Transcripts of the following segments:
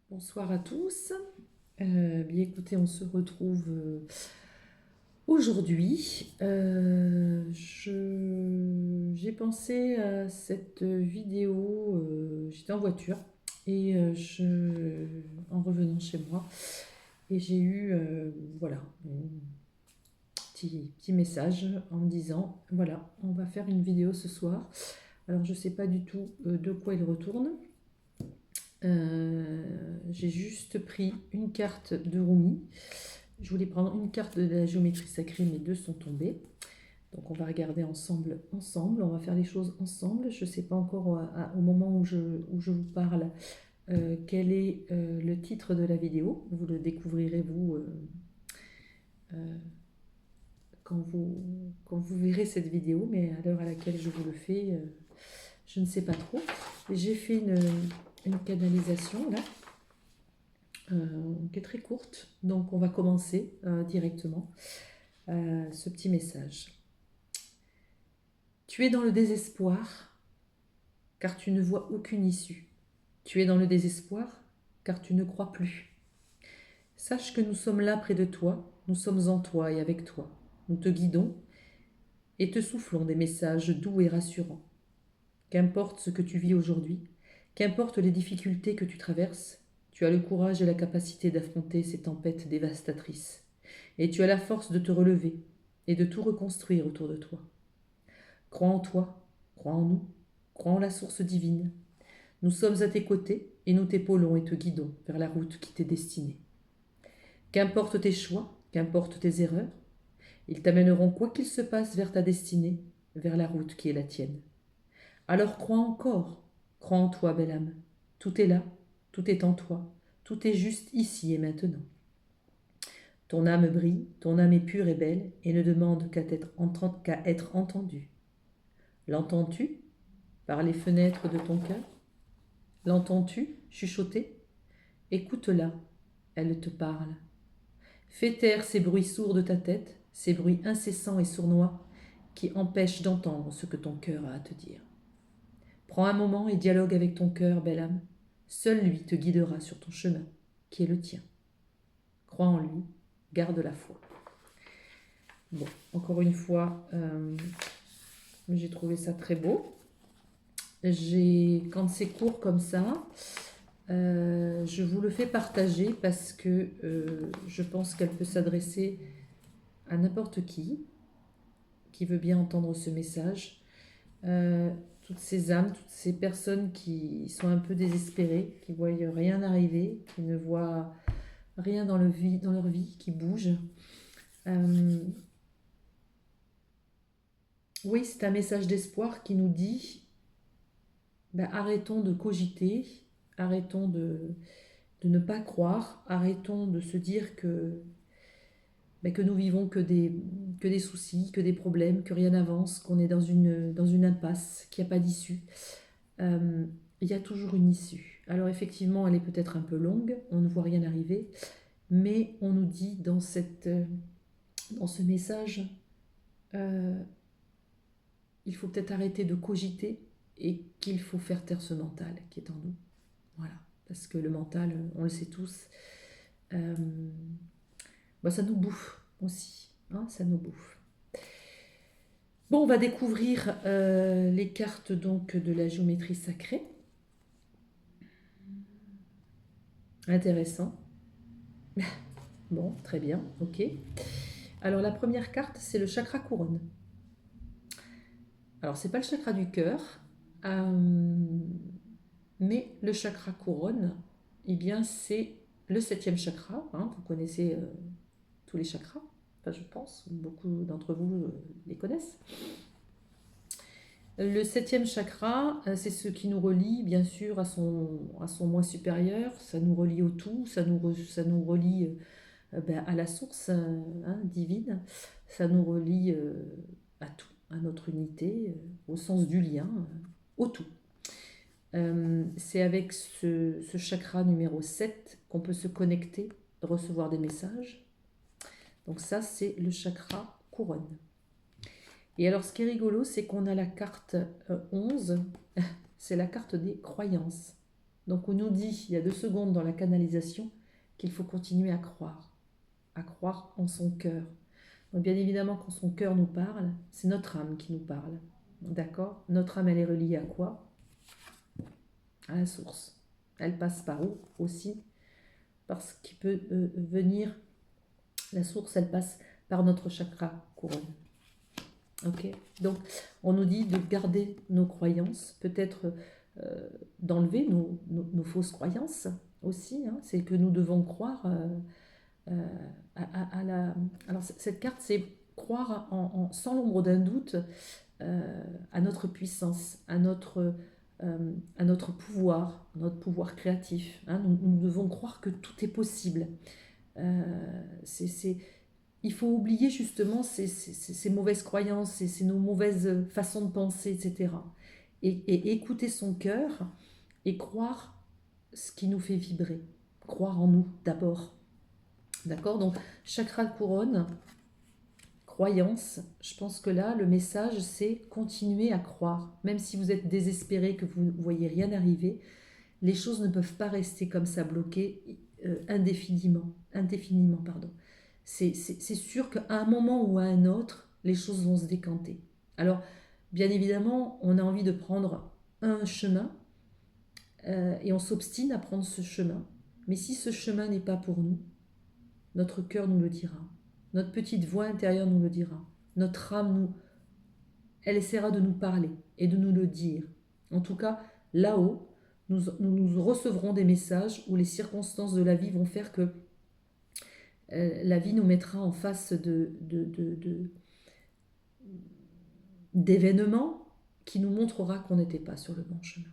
Bonsoir à tous. Bien écoutez, on se retrouve aujourd'hui. J'ai pensé à cette vidéo. J'étais en voiture et en revenant chez moi, et j'ai eu voilà, un petit message en me disant voilà, on va faire une vidéo ce soir. Alors je sais pas du tout de quoi il retourne. J'ai juste pris une carte de Rumi. Je voulais prendre une carte de la géométrie sacrée, mais deux sont tombées. Donc on va regarder ensemble, on va faire les choses ensemble. Je ne sais pas encore au moment où je vous parle quel est le titre de la vidéo. Vous le découvrirez vous euh, quand vous verrez cette vidéo, mais à l'heure à laquelle je vous le fais, je ne sais pas trop. J'ai fait une canalisation là, qui est très courte, donc on va commencer directement ce petit message. Tu es dans le désespoir car tu ne vois aucune issue. Tu es dans le désespoir car tu ne crois plus. Sache que nous sommes là près de toi, nous sommes en toi et avec toi. Nous te guidons et te soufflons des messages doux et rassurants. Qu'importe ce que tu vis aujourd'hui, qu'importe les difficultés que tu traverses, tu as le courage et la capacité d'affronter ces tempêtes dévastatrices. Et tu as la force de te relever et de tout reconstruire autour de toi. Crois en toi, crois en nous, crois en la source divine. Nous sommes à tes côtés et nous t'épaulons et te guidons vers la route qui t'est destinée. Qu'importe tes choix, qu'importe tes erreurs, ils t'amèneront quoi qu'il se passe vers ta destinée, vers la route qui est la tienne. Alors crois encore, crois en toi, belle âme. Tout est là, tout est en toi, tout est juste ici et maintenant. Ton âme brille, ton âme est pure et belle et ne demande qu'à être entendue. L'entends-tu par les fenêtres de ton cœur? L'entends-tu chuchoter? Écoute-la, elle te parle. Fais taire ces bruits sourds de ta tête, ces bruits incessants et sournois qui empêchent d'entendre ce que ton cœur a à te dire. Prends un moment et dialogue avec ton cœur, belle âme. Seul lui te guidera sur ton chemin, qui est le tien. Crois en lui, garde la foi. Bon, encore une fois, j'ai trouvé ça très beau. Quand c'est court comme ça, je vous le fais partager parce que je pense qu'elle peut s'adresser à n'importe qui veut bien entendre ce message. Toutes ces âmes, toutes ces personnes qui sont un peu désespérées, qui ne voient rien arriver, qui ne voient rien dans leur vie qui bouge. Oui, c'est un message d'espoir qui nous dit ben, arrêtons de cogiter, arrêtons de ne pas croire, arrêtons de se dire que nous vivons que des soucis, que des problèmes, que rien n'avance, qu'on est dans une impasse, qu'il n'y a pas d'issue. Il y a toujours une issue. Alors effectivement, elle est peut-être un peu longue, on ne voit rien arriver, mais on nous dit dans ce message, euh, il faut peut-être arrêter de cogiter et qu'il faut faire taire ce mental qui est en nous. Voilà, parce que le mental, on le sait tous, euh, bah, ça nous bouffe aussi, hein, ça nous bouffe. Bon, on va découvrir les cartes donc de la géométrie sacrée. Intéressant. Bon, très bien, ok. Alors la première carte, c'est le chakra couronne. Alors c'est pas le chakra du cœur, euh, mais le chakra couronne, eh bien c'est le septième chakra. Hein, vous connaissez tous les chakras, enfin je pense, beaucoup d'entre vous les connaissent. Le septième chakra, c'est ce qui nous relie bien sûr à son moi supérieur, ça nous relie au tout, ça nous relie ben, à la source hein, divine, ça nous relie à tout, à notre unité, au sens du lien, au tout. C'est avec ce chakra numéro 7 qu'on peut se connecter, recevoir des messages. Donc ça, c'est le chakra couronne. Et alors, ce qui est rigolo, c'est qu'on a la carte 11, c'est la carte des croyances. Donc on nous dit, il y a 2 secondes dans la canalisation, qu'il faut continuer à croire en son cœur. Donc bien évidemment, quand son cœur nous parle, c'est notre âme qui nous parle. D'accord? Notre âme, elle est reliée à quoi? À la source. Elle passe par où aussi? Parce qu'il peut venir, la source, elle passe par notre chakra couronne. Ok? Donc on nous dit de garder nos croyances, peut-être d'enlever nos fausses croyances aussi. Hein. C'est que nous devons croire à la... Alors cette carte, c'est croire sans l'ombre d'un doute à notre puissance, à notre pouvoir créatif. Hein. Nous devons croire que tout est possible. Il faut oublier justement ces mauvaises croyances, nos mauvaises façons de penser, etc. Et écouter son cœur et croire ce qui nous fait vibrer. Croire en nous d'abord. D'accord? Donc, chakra de couronne, croyance, je pense que là, le message, c'est continuer à croire. Même si vous êtes désespéré, que vous ne voyez rien arriver, les choses ne peuvent pas rester comme ça bloquées indéfiniment. Pardon. C'est sûr qu'à un moment ou à un autre, les choses vont se décanter. Alors, bien évidemment, on a envie de prendre un chemin et on s'obstine à prendre ce chemin. Mais si ce chemin n'est pas pour nous, notre cœur nous le dira. Notre petite voix intérieure nous le dira. Notre âme, elle essaiera de nous parler et de nous le dire. En tout cas, là-haut, nous recevrons des messages où les circonstances de la vie vont faire que la vie nous mettra en face d'événements qui nous montrera qu'on n'était pas sur le bon chemin.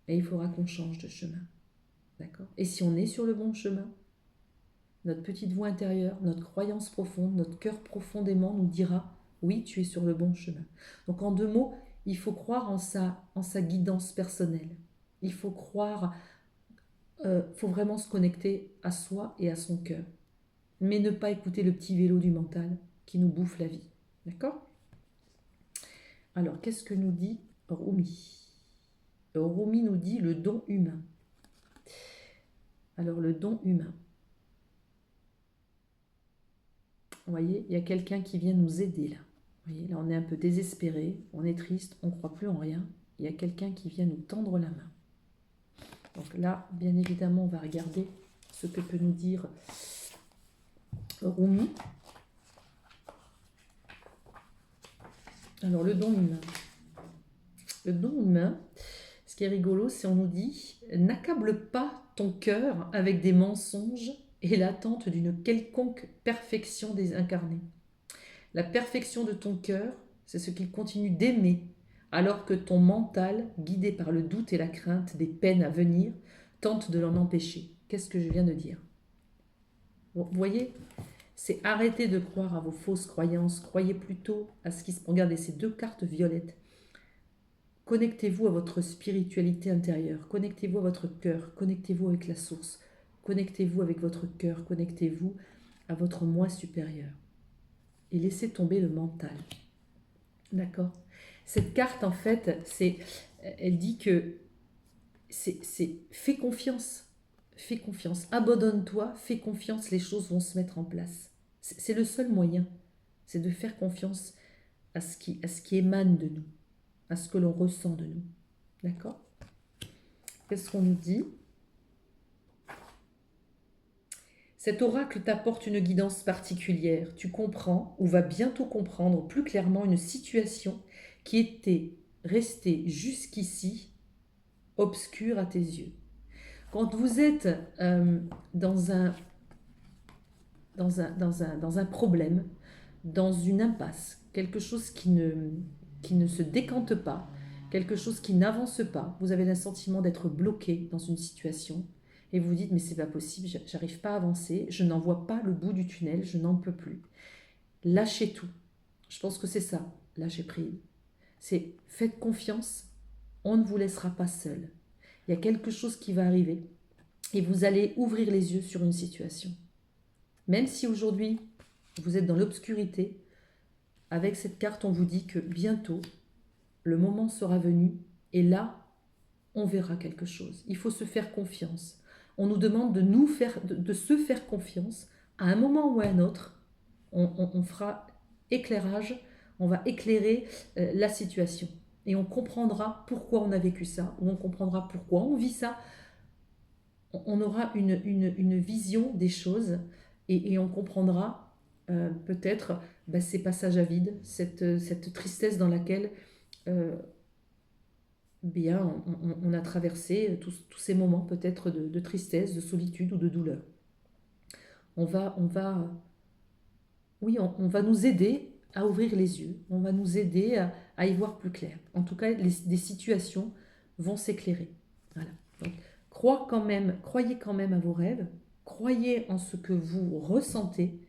Et il faudra qu'on change de chemin. D'accord? Et si on est sur le bon chemin, notre petite voix intérieure, notre croyance profonde, notre cœur profondément nous dira « Oui, tu es sur le bon chemin ». Donc en 2 mots, il faut croire en sa guidance personnelle. Il faut croire, faut vraiment se connecter à soi et à son cœur. Mais ne pas écouter le petit vélo du mental qui nous bouffe la vie. D'accord? Alors, qu'est-ce que nous dit Rumi? Rumi nous dit le don humain. Alors, le don humain. Vous voyez, il y a quelqu'un qui vient nous aider là. Vous voyez, là, on est un peu désespéré, on est triste, on ne croit plus en rien. Il y a quelqu'un qui vient nous tendre la main. Donc là, bien évidemment, on va regarder ce que peut nous dire Rumi. Alors, le don humain. Le don humain, ce qui est rigolo, c'est on nous dit « N'accable pas ton cœur avec des mensonges et l'attente d'une quelconque perfection désincarnée. La perfection de ton cœur, c'est ce qu'il continue d'aimer, alors que ton mental, guidé par le doute et la crainte des peines à venir, tente de l'en empêcher. » Qu'est-ce que je viens de dire? Vous voyez, c'est arrêter de croire à vos fausses croyances, croyez plutôt à ce qui se... Regardez ces 2 cartes violettes. Connectez-vous à votre spiritualité intérieure, connectez-vous à votre cœur, connectez-vous avec la source, connectez-vous avec votre cœur, connectez-vous à votre moi supérieur. Et laissez tomber le mental. D'accord? Cette carte, en fait, elle dit que c'est fais confiance, abandonne-toi, fais confiance, les choses vont se mettre en place. C'est le seul moyen, c'est de faire confiance à ce qui émane de nous, à ce que l'on ressent de nous. D'accord? Qu'est-ce qu'on nous dit? Cet oracle t'apporte une guidance particulière. Tu comprends ou vas bientôt comprendre plus clairement une situation qui était restée jusqu'ici obscure à tes yeux. Quand vous êtes dans un problème, dans une impasse, quelque chose qui ne se décante pas, quelque chose qui n'avance pas, vous avez le sentiment d'être bloqué dans une situation et vous vous dites mais c'est pas possible, j'arrive pas à avancer, je n'en vois pas le bout du tunnel, je n'en peux plus. Lâchez tout. Je pense que c'est ça, lâcher prise. C'est faites confiance, on ne vous laissera pas seul. Il y a quelque chose qui va arriver et vous allez ouvrir les yeux sur une situation. Même si aujourd'hui vous êtes dans l'obscurité, avec cette carte on vous dit que bientôt le moment sera venu et là on verra quelque chose. Il faut se faire confiance. On nous demande de se faire confiance. À un moment ou à un autre, on fera éclairage, on va éclairer la situation. Et on comprendra pourquoi on a vécu ça, ou on comprendra pourquoi on vit ça. On aura une vision des choses et on comprendra peut-être ces passages à vide, cette tristesse dans laquelle on a traversé tous ces moments peut-être de tristesse, de solitude ou de douleur. On va nous aider à ouvrir les yeux, on va nous aider à y voir plus clair. En tout cas, des situations vont s'éclairer. Voilà. Donc, croyez quand même à vos rêves, croyez en ce que vous ressentez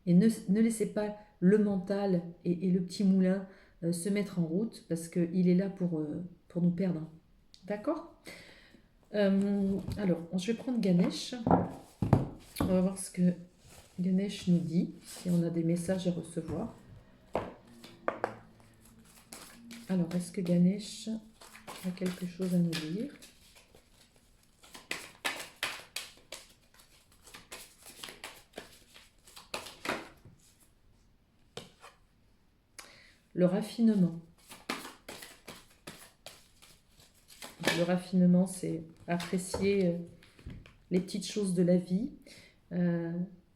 et ne laissez pas le mental et le petit moulin se mettre en route parce qu'il est là pour nous perdre. D'accord. Alors, je vais prendre Ganesh. On va voir ce que Ganesh nous dit, si on a des messages à recevoir. Alors, est-ce que Ganesh a quelque chose à nous dire ? Le raffinement. Le raffinement, c'est apprécier les petites choses de la vie.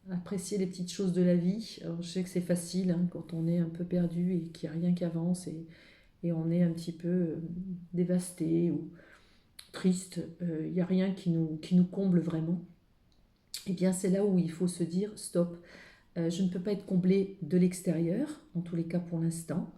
Apprécier les petites choses de la vie. Alors, je sais que c'est facile quand on est un peu perdu et qu'il n'y a rien qui avance et on est un petit peu dévasté ou triste. Il n'y a rien qui nous comble vraiment. Eh bien, c'est là où il faut se dire stop. Je ne peux pas être comblée de l'extérieur, en tous les cas pour l'instant.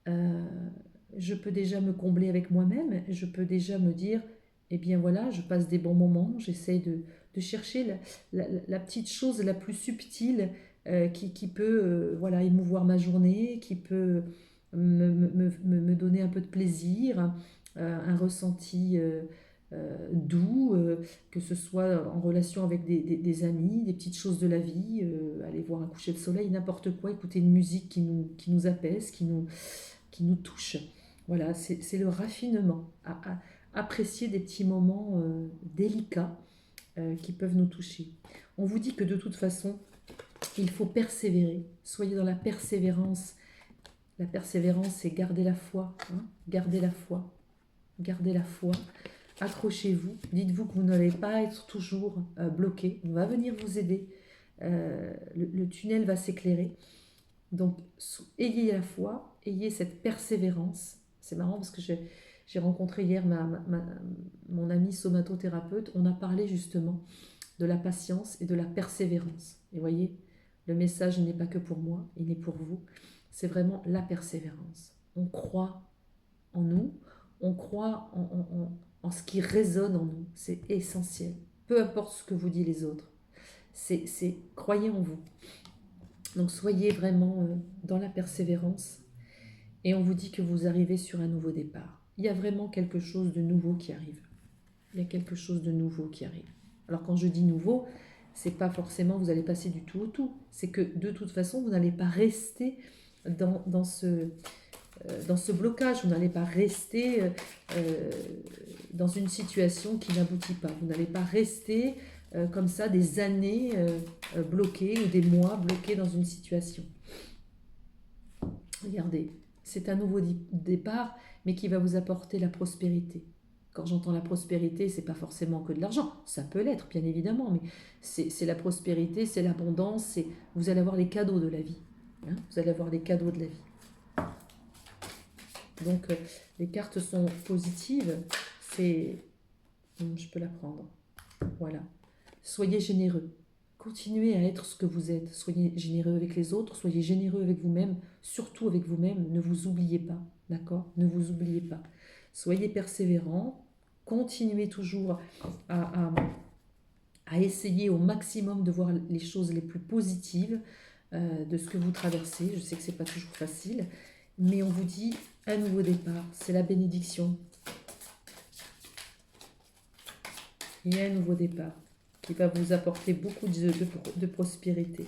Je peux déjà me combler avec moi-même. Je peux déjà me dire, eh bien voilà, je passe des bons moments. J'essaie de chercher la petite chose la plus subtile qui peut émouvoir ma journée, qui peut me donner un peu de plaisir, un ressenti doux, que ce soit en relation avec des amis, des petites choses de la vie, aller voir un coucher de soleil, n'importe quoi, écouter une musique qui nous apaise, qui nous touche. Voilà, c'est le raffinement, apprécier des petits moments délicats qui peuvent nous toucher. On vous dit que de toute façon, il faut persévérer. Soyez dans la persévérance. La persévérance, c'est garder la foi. Garder la foi. Gardez la foi. Accrochez-vous. Dites-vous que vous n'allez pas être toujours bloqué. On va venir vous aider. Le tunnel va s'éclairer. Donc, ayez la foi, ayez cette persévérance. C'est marrant parce que j'ai rencontré hier mon amie somatothérapeute. On a parlé justement de la patience et de la persévérance. Et vous voyez, le message n'est pas que pour moi, il est pour vous. C'est vraiment la persévérance. On croit en nous, on croit en ce qui résonne en nous. C'est essentiel. Peu importe ce que vous disent les autres. Croyez en vous. Donc soyez vraiment dans la persévérance et on vous dit que vous arrivez sur un nouveau départ. Il y a vraiment quelque chose de nouveau qui arrive. Il y a quelque chose de nouveau qui arrive. Alors quand je dis nouveau, c'est pas forcément vous allez passer du tout au tout. C'est que de toute façon, vous n'allez pas rester dans ce blocage. Vous n'allez pas rester dans une situation qui n'aboutit pas. Vous n'allez pas rester comme ça des années bloquées ou des mois bloqués dans une situation. Regardez, c'est un nouveau départ, mais qui va vous apporter la prospérité. Quand j'entends la prospérité, c'est pas forcément que de l'argent. Ça peut l'être, bien évidemment, mais c'est la prospérité, c'est l'abondance, vous allez avoir les cadeaux de la vie. Vous allez avoir les cadeaux de la vie. Donc, les cartes sont positives. Je peux la prendre. Voilà. Soyez généreux. Continuez à être ce que vous êtes. Soyez généreux avec les autres, soyez généreux avec vous-même, surtout avec vous-même. Ne vous oubliez pas, d'accord? Ne vous oubliez pas. Soyez persévérants, continuez toujours à essayer au maximum de voir les choses les plus positives de ce que vous traversez. Je sais que ce n'est pas toujours facile, mais on vous dit un nouveau départ, c'est la bénédiction. Il y a un nouveau départ qui va vous apporter beaucoup de prospérité.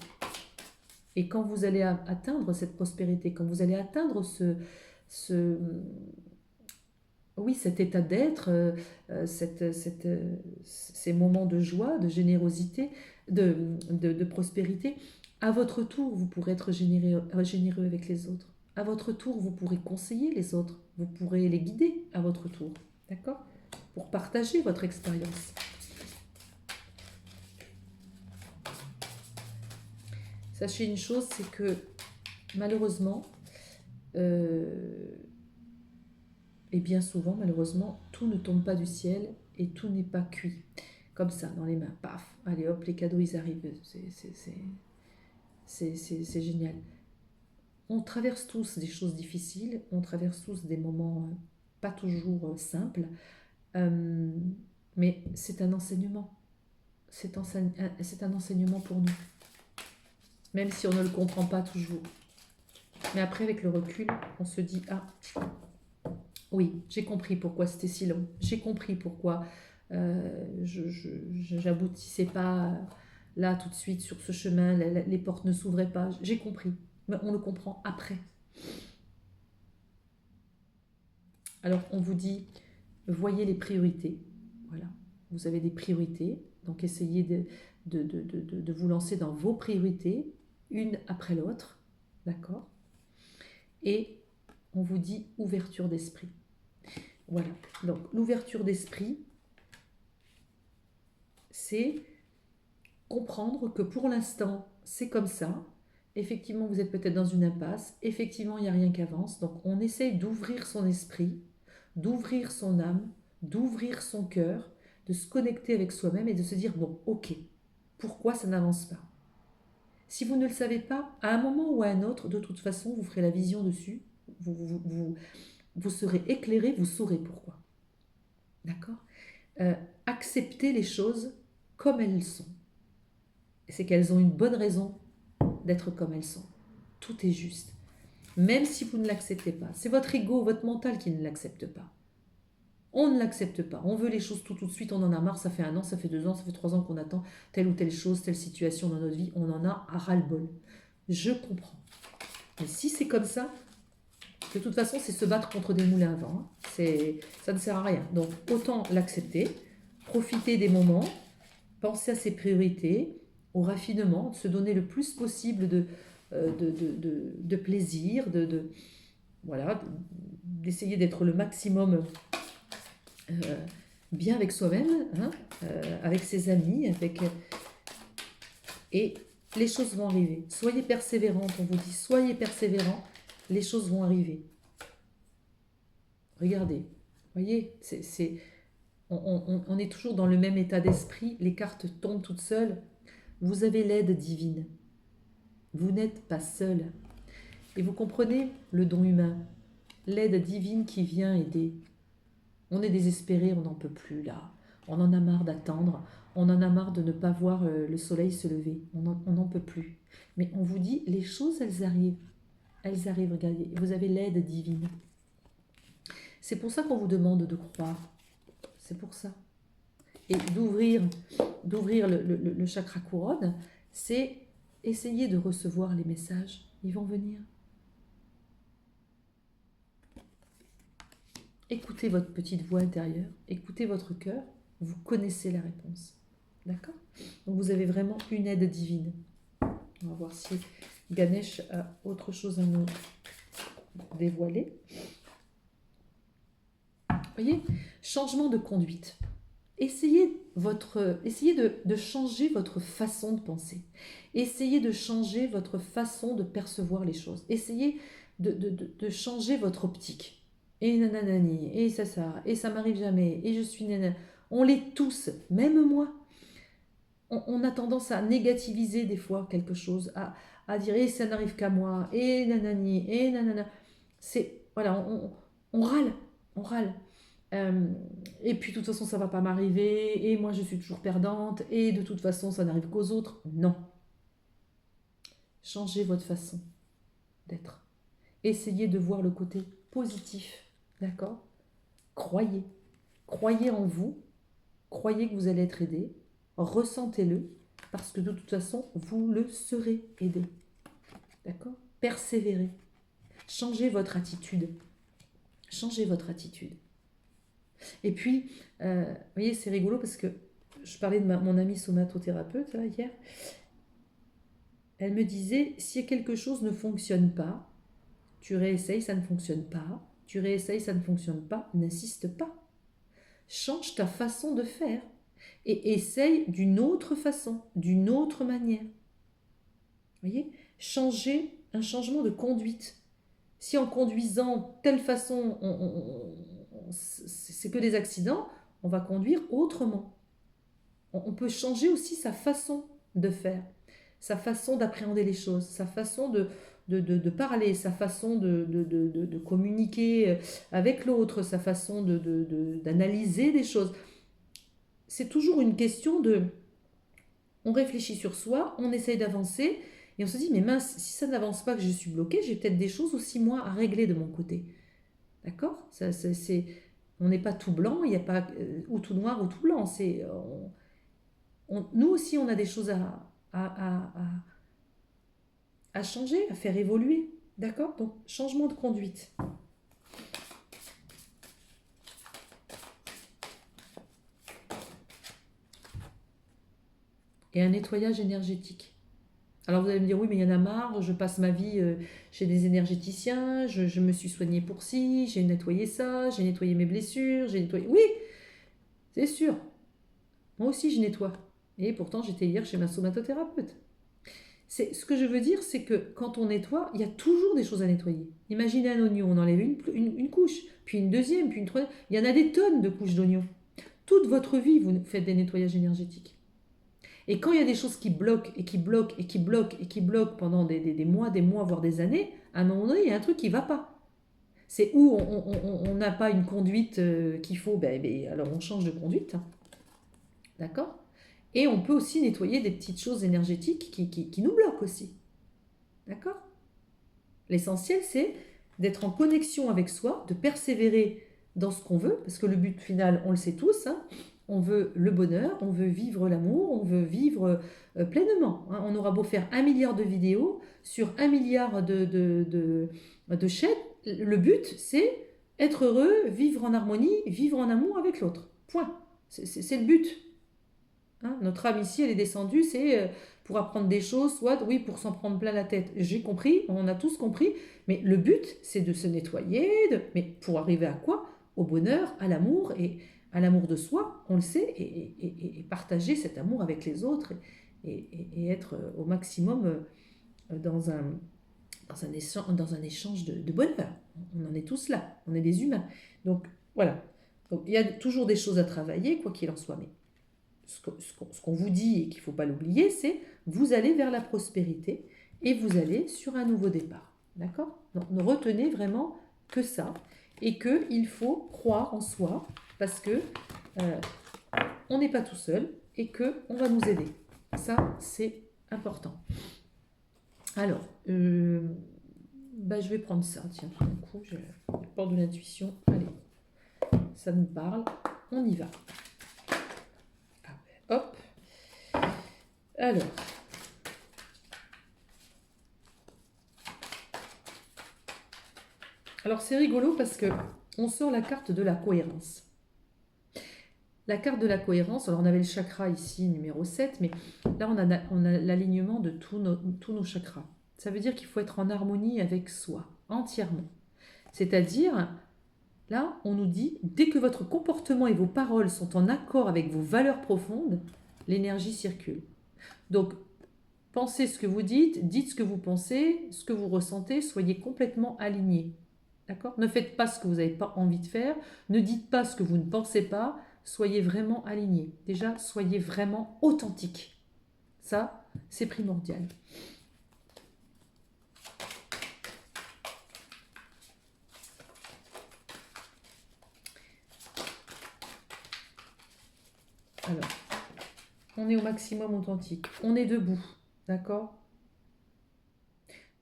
Et quand vous allez atteindre cette prospérité, quand vous allez atteindre oui, cet état d'être, ces moments de joie, de générosité, de prospérité. À votre tour, vous pourrez être généreux avec les autres. À votre tour, vous pourrez conseiller les autres. Vous pourrez les guider à votre tour. D'accord? Pour partager votre expérience. Sachez une chose, c'est que malheureusement, et bien souvent, malheureusement, tout ne tombe pas du ciel et tout n'est pas cuit. Comme ça, dans les mains, paf, allez hop, les cadeaux, ils arrivent. C'est génial. On traverse tous des choses difficiles, on traverse tous des moments pas toujours simples, euh, mais c'est un enseignement. C'est un enseignement pour nous, même si on ne le comprend pas toujours. Mais après, avec le recul, on se dit, ah, oui, j'ai compris pourquoi c'était si long. J'ai compris pourquoi je n'aboutissais pas là tout de suite sur ce chemin, les portes ne s'ouvraient pas. J'ai compris. Mais on le comprend après. Alors, on vous dit, voyez les priorités. Voilà. Vous avez des priorités. Donc, essayez de vous lancer dans vos priorités, une après l'autre. D'accord? Et on vous dit ouverture d'esprit. Voilà. Donc, l'ouverture d'esprit, c'est comprendre que pour l'instant, c'est comme ça. Effectivement, vous êtes peut-être dans une impasse. Effectivement, il n'y a rien qui avance. Donc, on essaye d'ouvrir son esprit, d'ouvrir son âme, d'ouvrir son cœur, de se connecter avec soi-même et de se dire, bon, ok, pourquoi ça n'avance pas? Si vous ne le savez pas, à un moment ou à un autre, de toute façon, vous ferez la vision dessus, vous serez éclairé, vous saurez pourquoi. D'accord? Accepter les choses comme elles sont. C'est qu'elles ont une bonne raison d'être comme elles sont. Tout est juste. Même si vous ne l'acceptez pas. C'est votre ego, votre mental qui ne l'accepte pas. On ne l'accepte pas. On veut les choses tout de suite, on en a marre. Ça fait 1 an, ça fait 2 ans, ça fait 3 ans qu'on attend telle ou telle chose, telle situation dans notre vie. On en a à ras-le-bol. Je comprends. Mais si c'est comme ça, de toute façon, c'est se battre contre des moulins à vent. Ça ne sert à rien. Donc, autant l'accepter, profiter des moments, penser à ses priorités, au raffinement, se donner le plus possible de plaisir, voilà, d'essayer d'être le maximum bien avec soi-même, hein, avec ses amis, et les choses vont arriver. Soyez persévérante, on vous dit, soyez persévérant, les choses vont arriver. Regardez, voyez, on est toujours dans le même état d'esprit, les cartes tombent toutes seules. Vous avez l'aide divine. Vous n'êtes pas seul. Et vous comprenez le don humain, l'aide divine qui vient aider. On est désespéré, on n'en peut plus là. On en a marre d'attendre, on en a marre de ne pas voir le soleil se lever. On n'en peut plus. Mais on vous dit, les choses, elles arrivent. Elles arrivent, regardez, vous avez l'aide divine. C'est pour ça qu'on vous demande de croire. C'est pour ça. Et d'ouvrir le chakra couronne, c'est essayer de recevoir les messages. Ils vont venir. Écoutez votre petite voix intérieure, écoutez votre cœur, vous connaissez la réponse. D'accord? Donc vous avez vraiment une aide divine. On va voir si Ganesh a autre chose à nous dévoiler. Voyez, changement de conduite. Essayez de changer votre façon de penser. Essayez de changer votre façon de percevoir les choses. Essayez de changer votre optique. Et nananani, et ça m'arrive jamais, et je suis nanana. On l'est tous, même moi. On a tendance à négativiser des fois quelque chose, à dire, et ça n'arrive qu'à moi, et nanani, et nanana. Voilà, on râle, on râle. Et puis de toute façon ça va pas m'arriver, et moi je suis toujours perdante, et de toute façon ça n'arrive qu'aux autres. Non. Changez votre façon d'être. Essayez de voir le côté positif, d'accord? Croyez. Croyez en vous, croyez que vous allez être aidé, ressentez-le, parce que de toute façon vous le serez aidé. D'accord? Persévérez. Changez votre attitude. Changez votre attitude. Et puis, vous voyez, c'est rigolo parce que je parlais de mon amie somatothérapeute là, hier. Elle me disait, si quelque chose ne fonctionne pas, tu réessayes, ça ne fonctionne pas. Tu réessayes, ça ne fonctionne pas. N'insiste pas. Change ta façon de faire et essaye d'une autre façon, d'une autre manière. Vous voyez, un changement de conduite. Si en conduisant telle façon, c'est que des accidents, on va conduire autrement. On peut changer aussi sa façon de faire, sa façon d'appréhender les choses, sa façon de parler, sa façon de communiquer avec l'autre, sa façon d'analyser des choses. C'est toujours une question de... On réfléchit sur soi, on essaye d'avancer, et on se dit, mais mince, si ça n'avance pas, que je suis bloquée, j'ai peut-être des choses aussi, moi, à régler de mon côté. D'accord? On n'est pas tout blanc, il n'y a pas ou tout noir ou tout blanc. Nous aussi, on a des choses à changer, à faire évoluer. D'accord? Donc, changement de conduite. Et un nettoyage énergétique. Alors vous allez me dire, oui, mais il y en a marre, je passe ma vie chez des énergéticiens, je me suis soignée pour ci, j'ai nettoyé ça, j'ai nettoyé mes blessures, j'ai nettoyé... Oui, c'est sûr. Moi aussi, je nettoie. Et pourtant, j'étais hier chez ma somatothérapeute. Ce que je veux dire, c'est que quand on nettoie, il y a toujours des choses à nettoyer. Imaginez un oignon, on enlève une couche, puis une deuxième, puis une troisième. Il y en a des tonnes de couches d'oignons. Toute votre vie, vous faites des nettoyages énergétiques. Et quand il y a des choses qui bloquent, et qui bloquent, et qui bloquent, et qui bloquent pendant des mois, voire des années, à un moment donné, il y a un truc qui ne va pas. C'est où on n'a pas une conduite qu'il faut, alors on change de conduite. Hein. D'accord? Et on peut aussi nettoyer des petites choses énergétiques qui nous bloquent aussi. D'accord? L'essentiel, c'est d'être en connexion avec soi, de persévérer dans ce qu'on veut, parce que le but final, on le sait tous, hein, on veut le bonheur, on veut vivre l'amour, on veut vivre pleinement. Hein. On aura beau faire 1 milliard de vidéos sur 1 milliard de chaînes, le but, c'est être heureux, vivre en harmonie, vivre en amour avec l'autre. Point. C'est le but. Hein, notre âme ici, elle est descendue, c'est pour apprendre des choses, soit oui, pour s'en prendre plein la tête. J'ai compris, on a tous compris, mais le but, c'est de se nettoyer, mais pour arriver à quoi? Au bonheur, à l'amour, et à l'amour de soi, on le sait, et partager cet amour avec les autres, et être au maximum dans un échange de bonheur. On en est tous là, on est des humains. Donc voilà, donc, il y a toujours des choses à travailler, quoi qu'il en soit, mais ce qu'on vous dit et qu'il ne faut pas l'oublier, c'est vous allez vers la prospérité et vous allez sur un nouveau départ. D'accord? Donc ne retenez vraiment que ça et qu'il faut croire en soi parce que on n'est pas tout seul et qu'on va nous aider. Ça, c'est important. Alors, je vais prendre ça. Tiens, tout d'un coup, je porte de l'intuition. Allez, ça nous parle. On y va. Hop. Alors c'est rigolo parce que on sort la carte de la cohérence. La carte de la cohérence, alors on avait le chakra ici, numéro 7, mais là on a l'alignement de tous nos chakras. Ça veut dire qu'il faut être en harmonie avec soi, entièrement. C'est-à-dire, là on nous dit, dès que votre comportement et vos paroles sont en accord avec vos valeurs profondes, l'énergie circule. Donc, pensez ce que vous dites ce que vous pensez, ce que vous ressentez, soyez complètement alignés. D'accord? Ne faites pas ce que vous n'avez pas envie de faire, ne dites pas ce que vous ne pensez pas, soyez vraiment alignés. Déjà, soyez vraiment authentique. Ça, c'est primordial. Alors, on est au maximum authentique. On est debout. D'accord?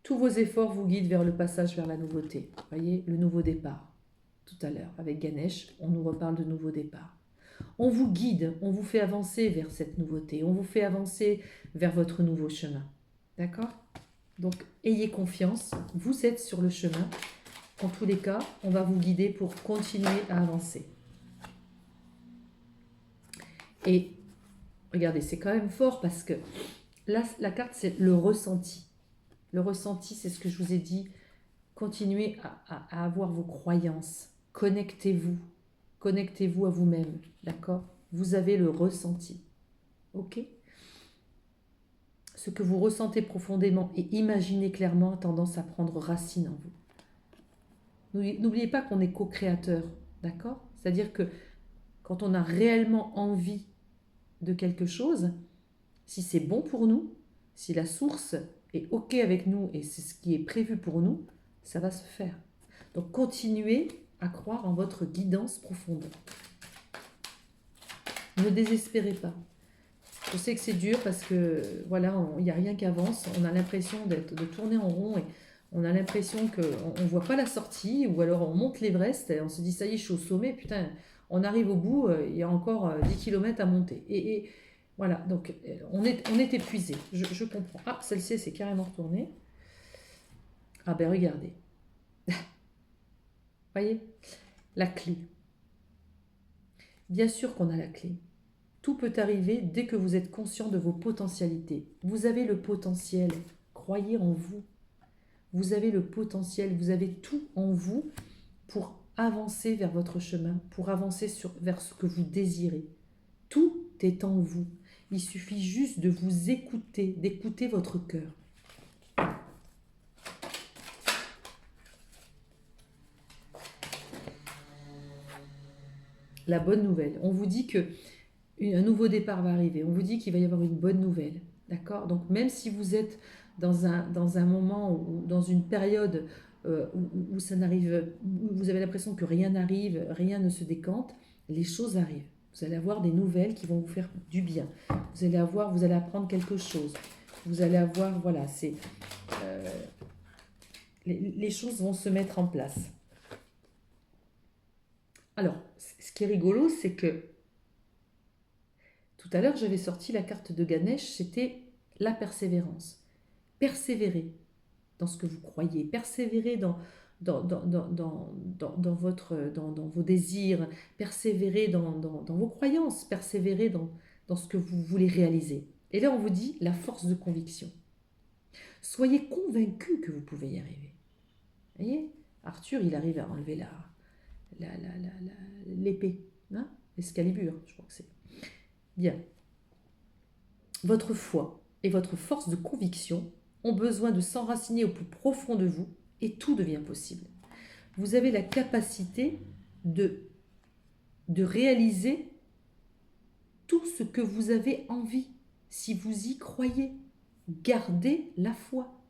Tous vos efforts vous guident vers le passage vers la nouveauté. Vous voyez, le nouveau départ. Tout à l'heure, avec Ganesh, on nous reparle de nouveau départ. On vous guide, on vous fait avancer vers cette nouveauté, on vous fait avancer vers votre nouveau chemin. D'accord? Donc, ayez confiance, vous êtes sur le chemin. En tous les cas, on va vous guider pour continuer à avancer. Et regardez, c'est quand même fort parce que là, la carte, c'est le ressenti. Le ressenti, c'est ce que je vous ai dit. Continuez à avoir vos croyances. Connectez-vous. Connectez-vous à vous-même. D'accord? Vous avez le ressenti. Ok? Ce que vous ressentez profondément et imaginez clairement a tendance à prendre racine en vous. N'oubliez pas qu'on est co-créateur. D'accord? C'est-à-dire que quand on a réellement envie de quelque chose, si c'est bon pour nous, si la source est OK avec nous et c'est ce qui est prévu pour nous, ça va se faire. Donc continuez à croire en votre guidance profonde. Ne désespérez pas. Je sais que c'est dur parce que voilà, il n'y a rien qui avance. On a l'impression de tourner en rond et on a l'impression qu'on ne voit pas la sortie ou alors on monte l'Everest et on se dit ça y est, je suis au sommet. Putain, on arrive au bout, il y a encore 10 km à monter. Et voilà, donc on est épuisé. Je comprends. Ah, celle-ci, c'est carrément retourné. Ah ben regardez. Voyez, la clé. Bien sûr qu'on a la clé. Tout peut arriver dès que vous êtes conscient de vos potentialités. Vous avez le potentiel. Croyez en vous. Vous avez le potentiel. Vous avez tout en vous pour avancer vers votre chemin, pour avancer vers ce que vous désirez. Tout est en vous. Il suffit juste de vous écouter, d'écouter votre cœur. La bonne nouvelle. On vous dit que un nouveau départ va arriver. On vous dit qu'il va y avoir une bonne nouvelle. D'accord? Donc même si vous êtes dans un moment ou dans une période où ça n'arrive, où vous avez l'impression que rien n'arrive, rien ne se décante, les choses arrivent. Vous allez avoir des nouvelles qui vont vous faire du bien. Vous allez apprendre quelque chose. Vous allez avoir, voilà, les choses vont se mettre en place. Alors, ce qui est rigolo, c'est que tout à l'heure, j'avais sorti la carte de Ganesh, c'était la persévérance. Persévérez dans ce que vous croyez, persévérez dans vos désirs, persévérez dans vos croyances, persévérez dans ce que vous voulez réaliser. Et là, on vous dit la force de conviction. Soyez convaincus que vous pouvez y arriver. Vous voyez, Arthur, il arrive à enlever l'épée, hein, Excalibur, je crois que c'est. Bien. Votre foi et votre force de conviction ont besoin de s'enraciner au plus profond de vous et tout devient possible. Vous avez la capacité de réaliser tout ce que vous avez envie si vous y croyez. Gardez la foi.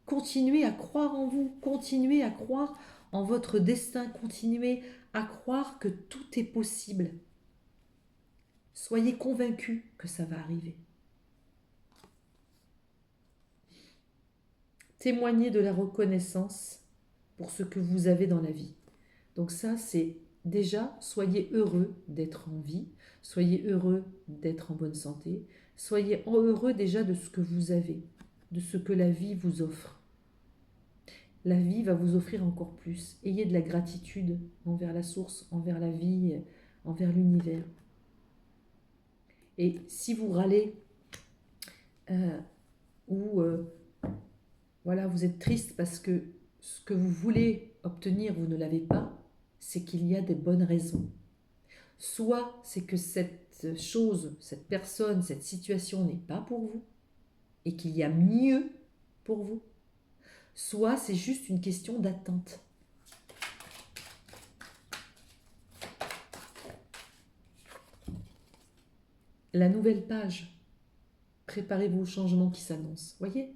Continuez à croire en vous, continuez à croire en votre destin, continuez à croire que tout est possible. Soyez convaincus que ça va arriver. Témoignez de la reconnaissance pour ce que vous avez dans la vie. Donc ça, c'est déjà, soyez heureux d'être en vie, soyez heureux d'être en bonne santé, soyez heureux déjà de ce que vous avez, de ce que la vie vous offre. La vie va vous offrir encore plus. Ayez de la gratitude envers la source, envers la vie, envers l'univers. Et si vous râlez ou voilà, vous êtes triste parce que ce que vous voulez obtenir, vous ne l'avez pas, c'est qu'il y a des bonnes raisons. Soit c'est que cette chose, cette personne, cette situation n'est pas pour vous et qu'il y a mieux pour vous. Soit c'est juste une question d'attente. La nouvelle page. Préparez-vous au changement qui s'annonce. Voyez,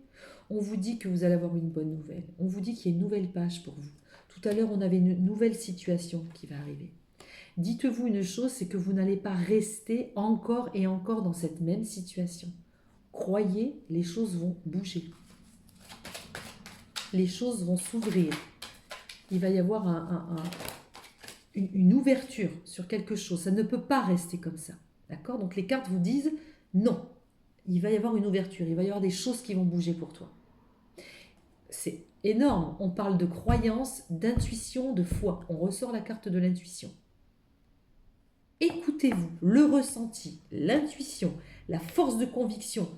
on vous dit que vous allez avoir une bonne nouvelle. On vous dit qu'il y a une nouvelle page pour vous. Tout à l'heure, on avait une nouvelle situation qui va arriver. Dites-vous une chose, c'est que vous n'allez pas rester encore et encore dans cette même situation. Croyez, les choses vont bouger. Les choses vont s'ouvrir. Il va y avoir une ouverture sur quelque chose. Ça ne peut pas rester comme ça. D'accord? Donc les cartes vous disent non. Il va y avoir une ouverture. Il va y avoir des choses qui vont bouger pour toi. C'est énorme. On parle de croyance, d'intuition, de foi. On ressort la carte de l'intuition. Écoutez-vous, le ressenti, l'intuition, la force de conviction.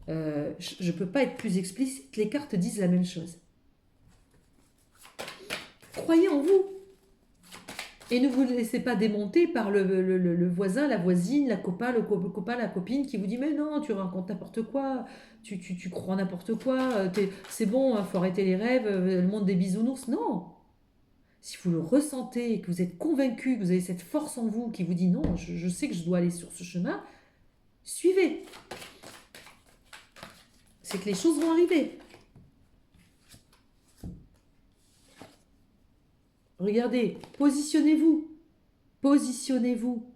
Je ne peux pas être plus explicite, les cartes disent la même chose. Croyez en vous et ne vous laissez pas démonter par le voisin, la voisine, la copain, le copain, la copine qui vous dit mais non, tu racontes n'importe quoi, tu crois n'importe quoi, c'est bon, il faut arrêter les rêves, le monde des bisounours. Non, si vous le ressentez, que vous êtes convaincu, que vous avez cette force en vous qui vous dit non, je sais que je dois aller sur ce chemin, suivez. C'est que les choses vont arriver. Regardez, positionnez-vous. Positionnez-vous.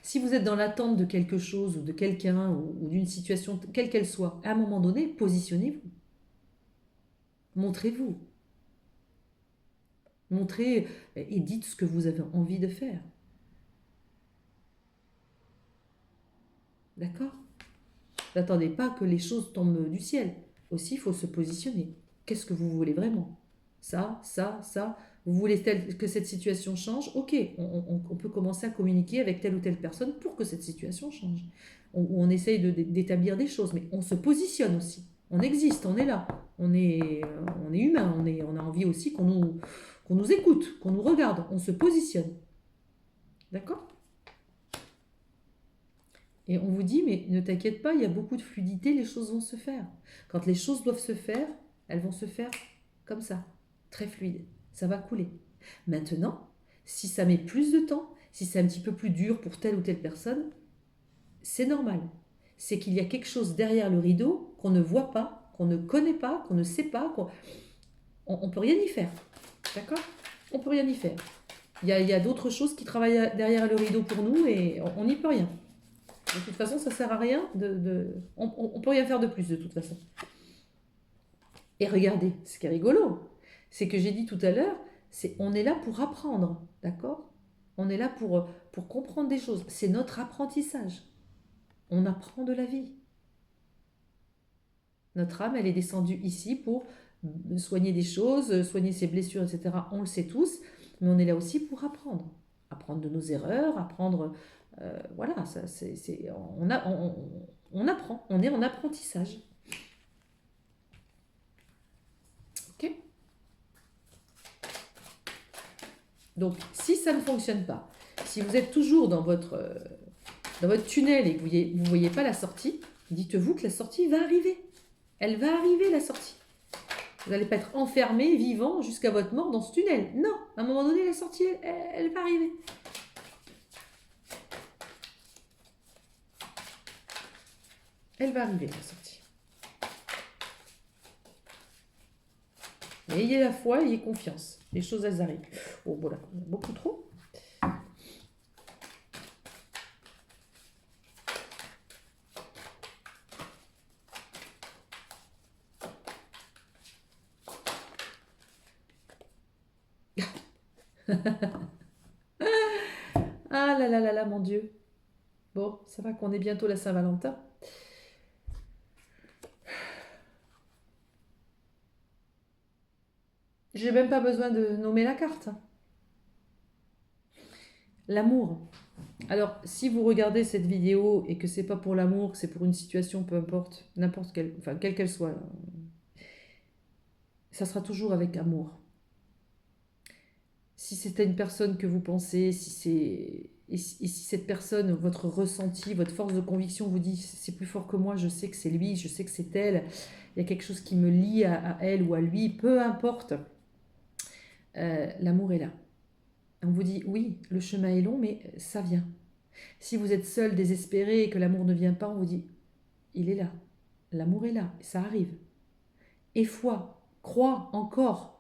Si vous êtes dans l'attente de quelque chose ou de quelqu'un ou d'une situation, quelle qu'elle soit, à un moment donné, positionnez-vous. Montrez-vous. Montrez et dites ce que vous avez envie de faire. D'accord? N'attendez pas que les choses tombent du ciel. Aussi, il faut se positionner. Qu'est-ce que vous voulez vraiment? Ça, ça, ça. Vous voulez que cette situation change? Ok, on peut commencer à communiquer avec telle ou telle personne pour que cette situation change. On essaye d'établir des choses, mais on se positionne aussi. On existe, on est là. On est humain, on a envie aussi qu'on nous écoute, qu'on nous regarde. On se positionne. D'accord? Et on vous dit, mais ne t'inquiète pas, il y a beaucoup de fluidité, les choses vont se faire. Quand les choses doivent se faire, elles vont se faire comme ça, très fluide. Ça va couler. Maintenant, si ça met plus de temps, si c'est un petit peu plus dur pour telle ou telle personne, c'est normal. C'est qu'il y a quelque chose derrière le rideau qu'on ne voit pas, qu'on ne connaît pas, qu'on ne sait pas, on ne peut rien y faire. D'accord? On ne peut rien y faire. Il y a d'autres choses qui travaillent derrière le rideau pour nous et on n'y peut rien. De toute façon, ça sert à rien. On peut rien faire de plus de toute façon. Et regardez, ce qui est rigolo, c'est que j'ai dit tout à l'heure, on est là pour apprendre, d'accord? On est là pour comprendre des choses. C'est notre apprentissage. On apprend de la vie. Notre âme, elle est descendue ici pour soigner des choses, soigner ses blessures, etc. On le sait tous, mais on est là aussi pour apprendre. Apprendre de nos erreurs, apprendre... voilà, ça, on apprend, on est en apprentissage. Ok? Donc, si ça ne fonctionne pas, si vous êtes toujours dans votre tunnel et que vous ne voyez pas la sortie, dites-vous que la sortie va arriver. Elle va arriver, la sortie. Vous n'allez pas être enfermé, vivant, jusqu'à votre mort dans ce tunnel. Non, à un moment donné, la sortie, elle va arriver. Elle va arriver, la sortie. Mais ayez la foi, ayez confiance. Les choses, elles arrivent. Oh, voilà, beaucoup trop. Ah là là là là, mon Dieu. Bon, ça va qu'on est bientôt la Saint-Valentin. J'ai même pas besoin de nommer la carte. L'amour. Alors, si vous regardez cette vidéo et que c'est pas pour l'amour, que c'est pour une situation, peu importe, n'importe quelle, enfin, quelle qu'elle soit, ça sera toujours avec amour. Si c'est à une personne que vous pensez, et si cette personne, votre ressenti, votre force de conviction vous dit c'est plus fort que moi, je sais que c'est lui, je sais que c'est elle, il y a quelque chose qui me lie à elle ou à lui, peu importe, l'amour est là. On vous dit oui, le chemin est long, mais ça vient. Si vous êtes seul, désespéré et que l'amour ne vient pas, on vous dit il est là, l'amour est là, ça arrive. Et foi, crois encore.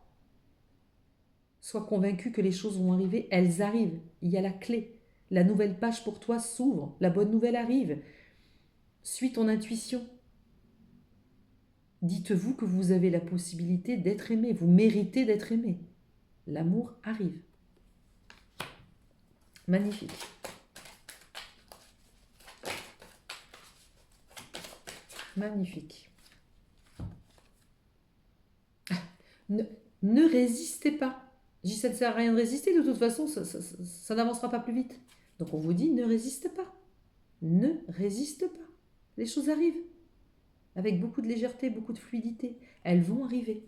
Sois convaincu que les choses vont arriver, elles arrivent. Il y a la clé. La nouvelle page pour toi s'ouvre, la bonne nouvelle arrive. Suis ton intuition. Dites-vous que vous avez la possibilité d'être aimé, vous méritez d'être aimé. L'amour arrive. Magnifique. Magnifique. Ne résistez pas. Je dis ça ne sert à rien de résister, de toute façon, ça n'avancera pas plus vite. Donc on vous dit, ne résiste pas. Ne résiste pas. Les choses arrivent. Avec beaucoup de légèreté, beaucoup de fluidité. Elles vont arriver.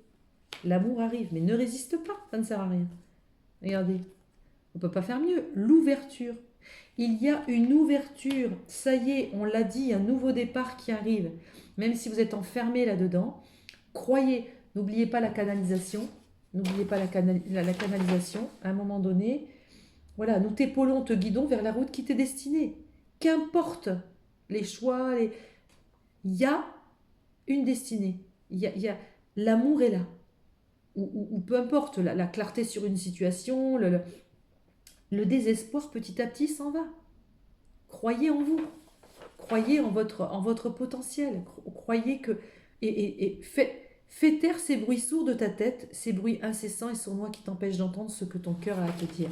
L'amour arrive, mais ne résiste pas, ça ne sert à rien. Regardez, on ne peut pas faire mieux. L'ouverture. Il y a une ouverture. Ça y est, on l'a dit, un nouveau départ qui arrive. Même si vous êtes enfermé là-dedans, croyez, n'oubliez pas la canalisation. N'oubliez pas la canalisation. À un moment donné, voilà, nous t'épaulons, te guidons vers la route qui t'est destinée. Qu'importe les choix, il y a une destinée. L'amour est là. Ou peu importe, la clarté sur une situation, le désespoir petit à petit s'en va. Croyez en vous. Croyez en votre potentiel. Croyez que... Et fais taire ces bruits sourds de ta tête, ces bruits incessants et sournois qui t'empêchent d'entendre ce que ton cœur a à te dire.